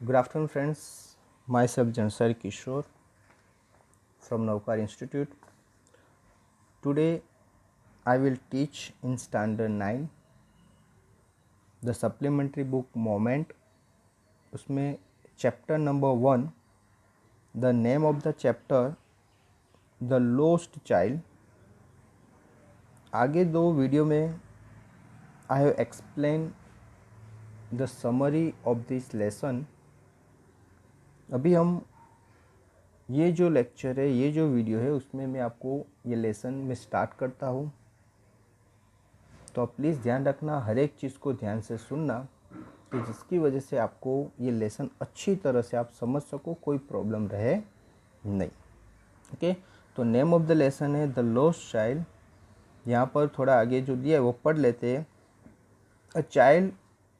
Good afternoon, friends. Myself Jansari Kishore from Navkar Institute. Today, I will teach in Standard 9 the supplementary book Moment. उसमें chapter number 1, the name of the chapter, the lost child. आगे दो video में I have explained the summary of this lesson. अभी हम ये जो lecture है, ये जो वीडियो है, उसमें मैं आपको ये लेसन में स्टार्ट करता हूँ। तो प्लीज़ ध्यान रखना, हर एक चीज़ को ध्यान से सुनना, कि जिसकी वजह से आपको ये लेसन अच्छी तरह से आप समझ सको, कोई प्रॉब्लम रहे नहीं। ओके, तो नेम ऑफ द लेसन है द लॉस्ट चाइल्ड। यहाँ पर थोड़ा आगे जो दिया है वो पढ़ लेते हैं। A child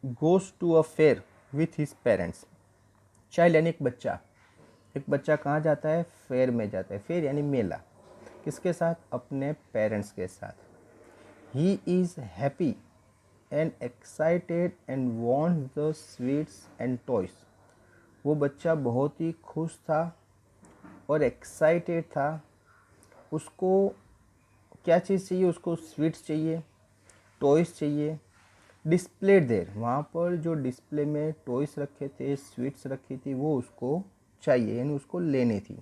goes to a fair with his parents. Child यानी एक बच्चा कहाँ जाता है? फेयर में जाता है। फेयर यानी मेला। किसके साथ? अपने पेरेंट्स के साथ। He is happy and excited and wants the sweets and toys. वो बच्चा बहुत ही खुश था और एक्साइटेड था। उसको क्या चीज़ चाहिए? उसको स्वीट्स चाहिए, टॉयस चाहिए। डिस्प्लेड देर, वहाँ पर जो डिस्प्ले में टॉयस रखे थे, स्वीट्स रखी थी, वो उसको चाहिए, यानी उसको लेनी थी।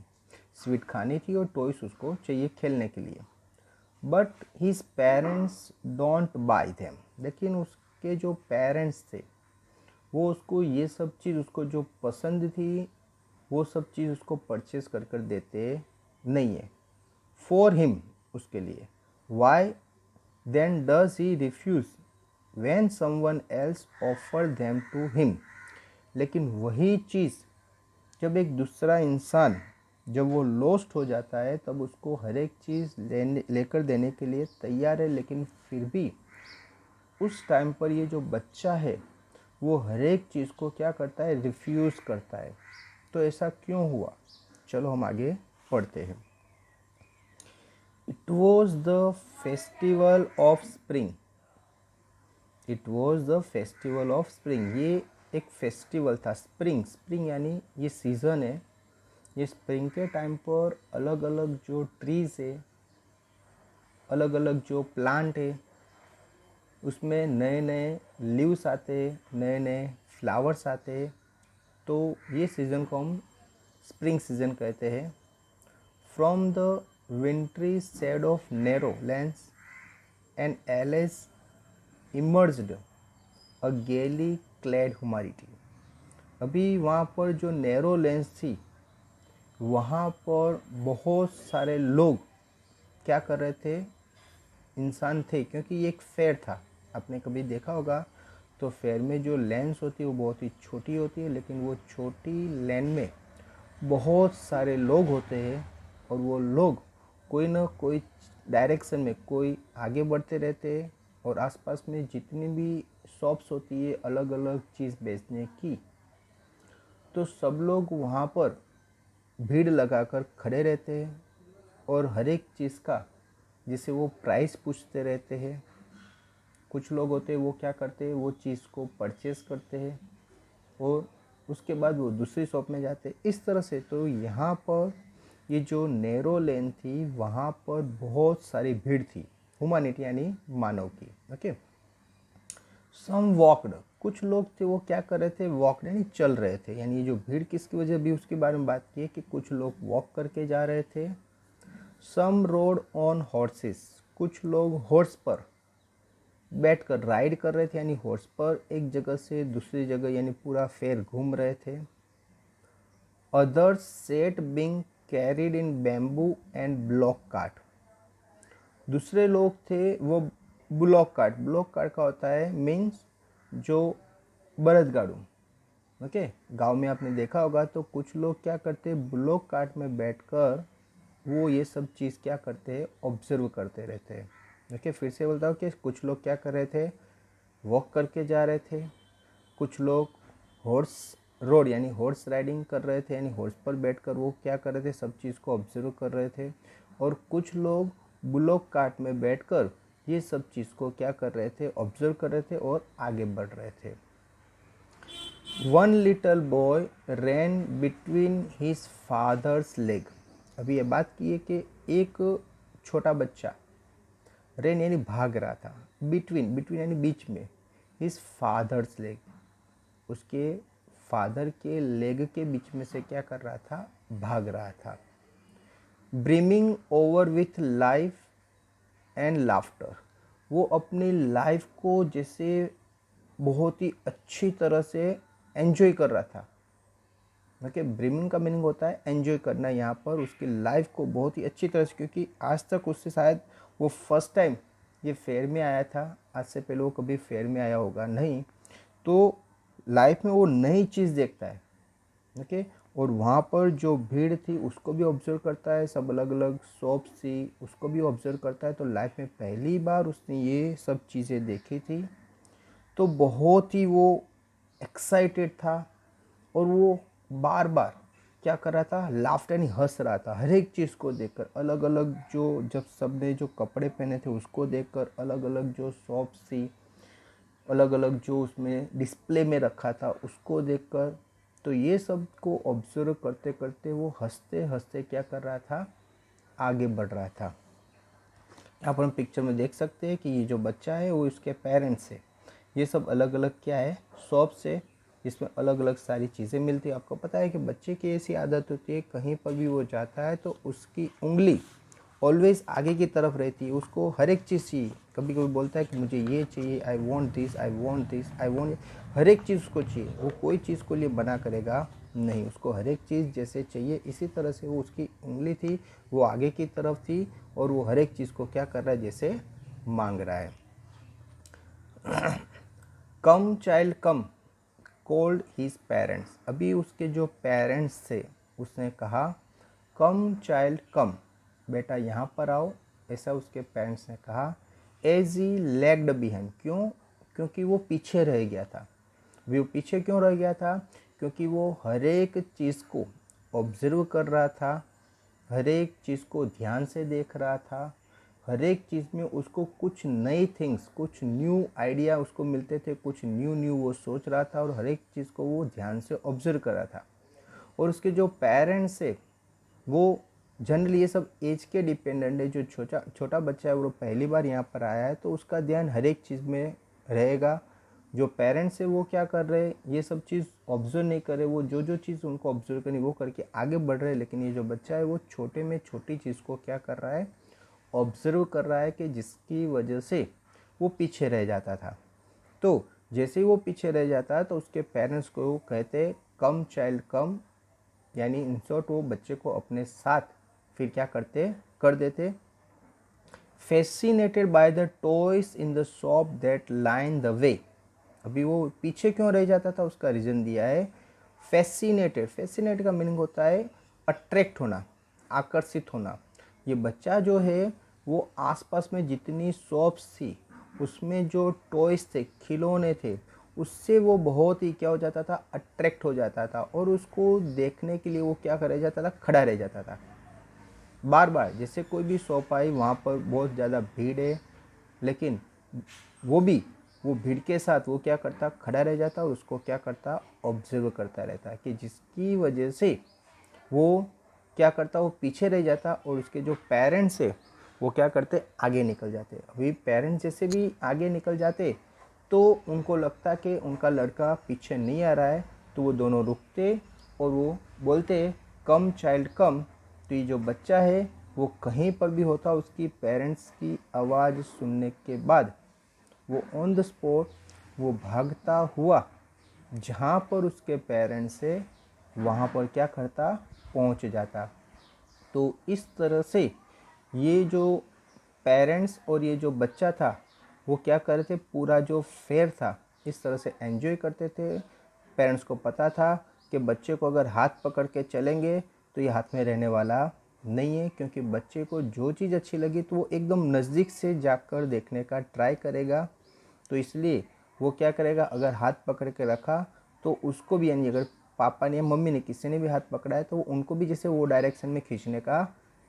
स्वीट खानी थी और टॉयस उसको चाहिए खेलने के लिए। But his parents don't buy them. लेकिन उसके जो पेरेंट्स थे वो उसको ये सब चीज़, उसको जो पसंद थी वो सब चीज़ उसको परचेज कर देते नहीं है। फॉर हिम, उसके लिए। Why then does he refuse when someone else offer them to him. लेकिन वही चीज़ जब एक दूसरा इंसान, जब वो लॉस्ट हो जाता है, तब उसको हर एक चीज़ लेकर देने के लिए तैयार है, लेकिन फिर भी उस टाइम पर ये जो बच्चा है वो हर एक चीज़ को क्या करता है? रिफ्यूज़ करता है। तो ऐसा क्यों हुआ? चलो हम आगे पढ़ते हैं। It was the festival of spring. It was the festival of spring. ये एक फेस्टिवल था। स्प्रिंग यानी ये सीज़न है। ये स्प्रिंग के टाइम पर अलग अलग जो ट्रीज़ है, अलग अलग जो प्लांट है, उसमें नए नए लीव्स आते, नए नए फ्लावर्स आते। तो ये सीज़न को हम स्प्रिंग सीज़न कहते हैं। From the wintry shade of narrow lanes and alleys emerged a gaily clad humanity. अभी वहाँ पर जो नैरो लैंड्स थी, वहाँ पर बहुत सारे लोग क्या कर रहे थे? इंसान थे, क्योंकि ये एक फेयर था। आपने कभी देखा होगा तो फेयर में जो लेंस होती है वो बहुत ही छोटी होती है, लेकिन वो छोटी लेन में बहुत सारे लोग होते हैं और वो लोग कोई ना कोई डायरेक्शन में कोई आगे बढ़ते रहते हैं। और आसपास में जितनी भी शॉप्स होती है अलग अलग चीज़ बेचने की, तो सब लोग वहाँ पर भीड़ लगाकर खड़े रहते हैं और हर एक चीज़ का जिसे वो प्राइस पूछते रहते हैं। कुछ लोग होते हैं वो क्या करते हैं? वो चीज़ को परचेस करते हैं और उसके बाद वो दूसरी शॉप में जाते हैं। इस तरह से तो यहाँ पर ये जो नैरो लेन थी, वहाँ पर बहुत सारी भीड़ थी, ह्यूमैनिटी यानी मानव की। ओके, सम वॉकड, कुछ लोग थे वो क्या कर रहे थे? वॉक यानी चल रहे थे। यानी ये जो भीड़ किसकी वजह, भी उसके बारे में बात की है कि कुछ लोग वॉक करके जा रहे थे। सम रोड ऑन हॉर्सेस, कुछ लोग हॉर्स पर बैठकर राइड कर रहे थे, यानी हॉर्स पर एक जगह से दूसरी जगह यानी पूरा फेयर घूम रहे थे। Others set being carried in bamboo and bullock cart, दूसरे लोग थे वो ब्लॉक कार्ट का होता है मीन्स जो बरदगाड़ू। ओके, गांव में आपने देखा होगा तो कुछ लोग क्या करते हैं? ब्लॉक कार्ट में बैठकर वो ये सब चीज़ क्या करते हैं? ऑब्जर्व करते रहते हैं। ओके, फिर से बोलता हूँ कि कुछ लोग क्या कर रहे थे? वॉक करके जा रहे थे। कुछ लोग हॉर्स रोड यानी हॉर्स राइडिंग कर रहे थे, यानी हॉर्स पर बैठकर वो क्या कर रहे थे? सब चीज़ को ऑब्जर्व कर रहे थे। और कुछ लोग बुलॉक कार्ट में बैठकर ये सब चीज़ को क्या कर रहे थे? ऑब्जर्व कर रहे थे और आगे बढ़ रहे थे। वन लिटल बॉय रैन बिटवीन हिज फादर्स लेग। अभी ये बात की है कि एक छोटा बच्चा रैन यानी भाग रहा था, बिटवीन बिटवीन यानी बीच में, हिज फादर्स लेग, उसके फादर के लेग के बीच में से क्या कर रहा था, भाग रहा था। Brimming over with life and laughter, वो अपनी लाइफ को जैसे बहुत ही अच्छी तरह से एंजॉय कर रहा था। ओके, ब्रिमिंग का मीनिंग होता है एंजॉय करना। यहाँ पर उसकी लाइफ को बहुत ही अच्छी तरह से, क्योंकि आज तक उससे शायद वो फर्स्ट टाइम ये फेयर में आया था, आज से पहले वो कभी फेयर में आया होगा नहीं, तो लाइफ में वो नई चीज़ देखता है। ओके, और वहाँ पर जो भीड़ थी उसको भी ऑब्जर्व करता है, सब अलग अलग शॉप्स थी उसको भी ऑब्जर्व करता है। तो लाइफ में पहली बार उसने ये सब चीज़ें देखी थी, तो बहुत ही वो एक्साइटेड था, और वो बार बार क्या कर रहा था, लाफ्ट यानी हंस रहा था हर एक चीज़ को देखकर। अलग अलग जो, जब सबने जो कपड़े पहने थे उसको देखकर, अलग अलग जो शॉप्स थी, अलग अलग जो उसमें डिस्प्ले में रखा था उसको देखकर, तो ये सब को ऑब्जर्व करते करते वो हंसते हंसते क्या कर रहा था, आगे बढ़ रहा था। यहाँ पर हम पिक्चर में देख सकते हैं कि ये जो बच्चा है वो इसके पेरेंट्स है। ये सब अलग अलग क्या है, शॉप्स है जिसमें अलग अलग सारी चीज़ें मिलती है। आपको पता है कि बच्चे की ऐसी आदत होती है, कहीं पर भी वो जाता है तो उसकी उंगली ऑलवेज आगे की तरफ रहती है, उसको हर एक चीज़ चाहिए। कभी कभी बोलता है कि मुझे ये चाहिए, I want this, I want this, I want, हर एक चीज़ उसको चाहिए। वो कोई चीज़ को लिए बना करेगा नहीं, उसको हर एक चीज़ जैसे चाहिए। इसी तरह से वो उसकी उंगली थी वो आगे की तरफ थी, और वो हर एक चीज़ को क्या कर रहा है, जैसे मांग रहा है। कम चाइल्ड कम कॉल्ड हिज पेरेंट्स। अभी उसके जो पेरेंट्स थे उसने कहा कम चाइल्ड कम, बेटा यहाँ पर आओ, ऐसा उसके पेरेंट्स ने कहा। एज ही लैग्ड बिहाइंड, क्यों, क्योंकि वो पीछे रह गया था। वो पीछे क्यों रह गया था, क्योंकि वो हर एक चीज़ को ऑब्जर्व कर रहा था, हर एक चीज़ को ध्यान से देख रहा था, हर एक चीज़ में उसको कुछ नई थिंग्स, कुछ न्यू आइडिया उसको मिलते थे, कुछ न्यू न्यू वो सोच रहा था, और हर एक चीज़ को वो ध्यान से ऑब्जर्व कर रहा था। और उसके जो पेरेंट्स है वो जनरली ये सब एज के डिपेंडेंट है। जो छोटा छोटा बच्चा है वो पहली बार यहाँ पर आया है, तो उसका ध्यान हर एक चीज़ में रहेगा। जो पेरेंट्स है वो क्या कर रहे हैं, ये सब चीज़ ऑब्जर्व नहीं कर रहे, वो जो जो चीज़ उनको ऑब्जर्व करनी वो करके आगे बढ़ रहे हैं। लेकिन ये जो बच्चा है वो छोटे में छोटी चीज़ को क्या कर रहा है, ऑब्जर्व कर रहा है, कि जिसकी वजह से वो पीछे रह जाता था। तो जैसे ही वो पीछे रह जाता है तो उसके पेरेंट्स को कहते कम चाइल्ड कम, यानी इन शॉर्ट वो बच्चे को अपने साथ फिर क्या करते, कर देते। Fascinated by the toys in the shop that line the way. अभी वो पीछे क्यों रह जाता था, उसका रीज़न दिया है फैसिनेटेड। फैसिनेट का मीनिंग होता है अट्रैक्ट होना, आकर्षित होना। ये बच्चा जो है वो आसपास में जितनी शॉप्स थी उसमें जो टॉयज थे, खिलौने थे, उससे वो बहुत ही क्या हो जाता था, अट्रैक्ट हो जाता था, और उसको देखने के लिए वो क्या कर रह जाता था, खड़ा रह जाता था बार बार। जैसे कोई भी शॉप आई वहाँ पर बहुत ज़्यादा भीड़ है, लेकिन वो भी वो भीड़ के साथ वो क्या करता, खड़ा रह जाता, और उसको क्या करता, ऑब्जर्व करता रहता, कि जिसकी वजह से वो क्या करता, वो पीछे रह जाता, और उसके जो पेरेंट्स है वो क्या करते, आगे निकल जाते। अभी पेरेंट्स जैसे भी आगे निकल जाते तो उनको लगता कि उनका लड़का पीछे नहीं आ रहा है, तो वो दोनों रुकते और वो बोलते कम चाइल्ड कम। तो ये जो बच्चा है वो कहीं पर भी होता, उसकी पेरेंट्स की आवाज़ सुनने के बाद वो ऑन द स्पॉट वो भागता हुआ जहाँ पर उसके पेरेंट्स है वहाँ पर क्या करता, पहुँच जाता। तो इस तरह से ये जो पेरेंट्स और ये जो बच्चा था वो क्या कर रहे थे, पूरा जो फेयर था इस तरह से एंजॉय करते थे। पेरेंट्स को पता था कि बच्चे को अगर हाथ पकड़ के चलेंगे तो ये हाथ में रहने वाला नहीं है, क्योंकि बच्चे को जो चीज़ अच्छी लगी तो वो एकदम नज़दीक से जाकर देखने का ट्राई करेगा। तो इसलिए वो क्या करेगा, अगर हाथ पकड़ के रखा तो उसको भी, यानी अगर पापा ने मम्मी ने किसी ने भी हाथ पकड़ा है तो उनको भी जैसे वो डायरेक्शन में खींचने का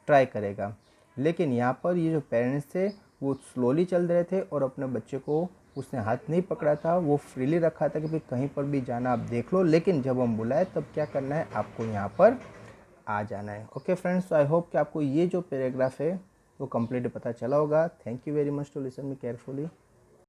ट्राई करेगा। लेकिन यहाँ पर ये जो पेरेंट्स थे वो स्लोली चल रहे थे और अपने बच्चे को उसने हाथ नहीं पकड़ा था, वो फ्रीली रखा था कि भाई कहीं पर भी जाना आप देख लो, लेकिन जब हम बुलाए तब क्या करना है, आपको यहाँ पर आ जाना है। ओके फ्रेंड्स, आई होप कि आपको ये जो पैराग्राफ है वो कंप्लीट पता चला होगा। Thank you very much to listen me carefully.